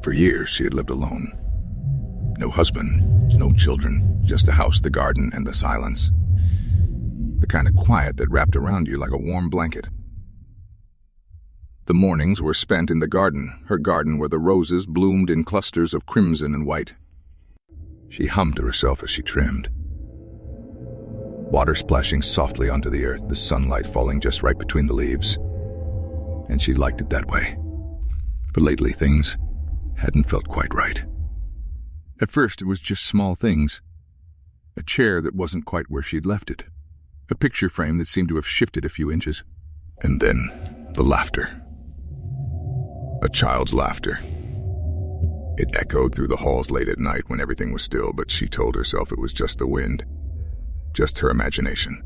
For years, she had lived alone. No husband, no children, just the house, the garden, and the silence. The kind of quiet that wrapped around you like a warm blanket. The mornings were spent in the garden, her garden where the roses bloomed in clusters of crimson and white. She hummed to herself as she trimmed. Water splashing softly onto the earth, the sunlight falling just right between the leaves. And she liked it that way. But lately things hadn't felt quite right. At first it was just small things. A chair that wasn't quite where she'd left it. A picture frame that seemed to have shifted a few inches. And then the laughter. A child's laughter. It echoed through the halls late at night when everything was still, but she told herself it was just the wind. Just her imagination.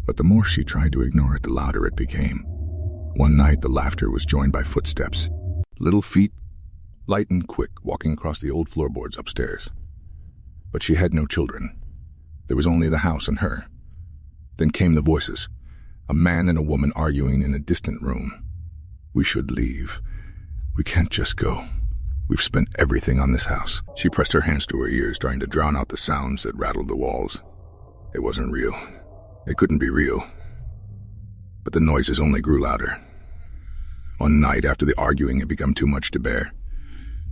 But the more she tried to ignore it, the louder it became. One night, the laughter was joined by footsteps. Little feet, light and quick, walking across the old floorboards upstairs. But she had no children. There was only the house and her. Then came the voices. A man and a woman arguing in a distant room. We should leave. We can't just go. We've spent everything on this house. She pressed her hands to her ears, trying to drown out the sounds that rattled the walls. It wasn't real. It couldn't be real. But the noises only grew louder. One night, after the arguing had become too much to bear,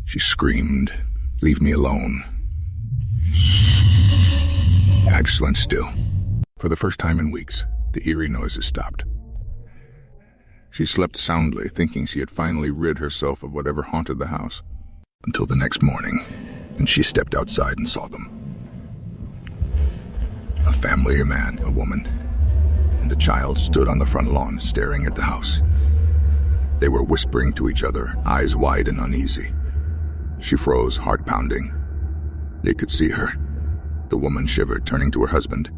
she screamed, "Leave me alone." I just went still. For the first time in weeks, the eerie noises stopped. She slept soundly, thinking she had finally rid herself of whatever haunted the house. Until the next morning, and she stepped outside and saw them. A family, a man, a woman, and a child stood on the front lawn, staring at the house. They were whispering to each other, eyes wide and uneasy. She froze, heart pounding. They could see her. The woman shivered, turning to her husband.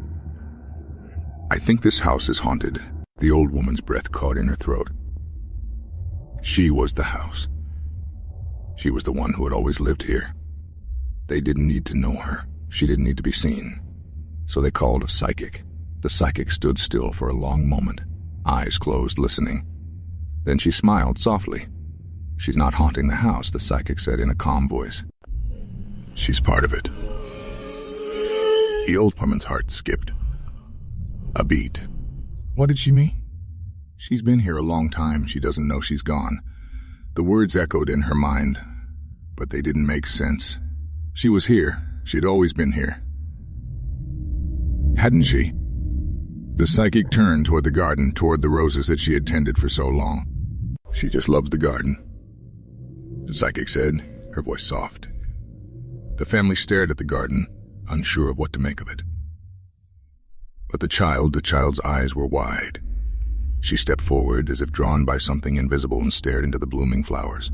"I think this house is haunted." The old woman's breath caught in her throat. She was the house. She was the one who had always lived here. They didn't need to know her. She didn't need to be seen. So they called a psychic. The psychic stood still for a long moment, eyes closed, listening. Then she smiled softly. "She's not haunting the house," the psychic said in a calm voice. "She's part of it." The old woman's heart skipped. A beat. What did she mean? She's been here a long time. She doesn't know she's gone. The words echoed in her mind, but they didn't make sense. She was here. She'd always been here. Hadn't she? The psychic turned toward the garden, toward the roses that she had tended for so long. "She just loves the garden," the psychic said, her voice soft. The family stared at the garden, unsure of what to make of it. But the child's eyes were wide. She stepped forward as if drawn by something invisible and stared into the blooming flowers.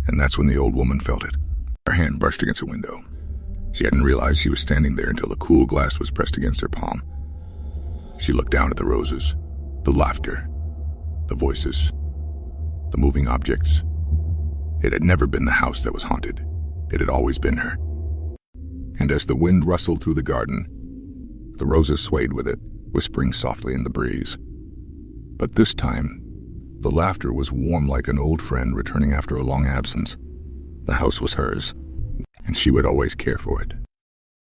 And that's when the old woman felt it. Her hand brushed against a window. She hadn't realized she was standing there until the cool glass was pressed against her palm. She looked down at the roses, the laughter, the voices, the moving objects. It had never been the house that was haunted. It had always been her. And as the wind rustled through the garden, the roses swayed with it, whispering softly in the breeze. But this time, the laughter was warm like an old friend returning after a long absence. The house was hers, and she would always care for it.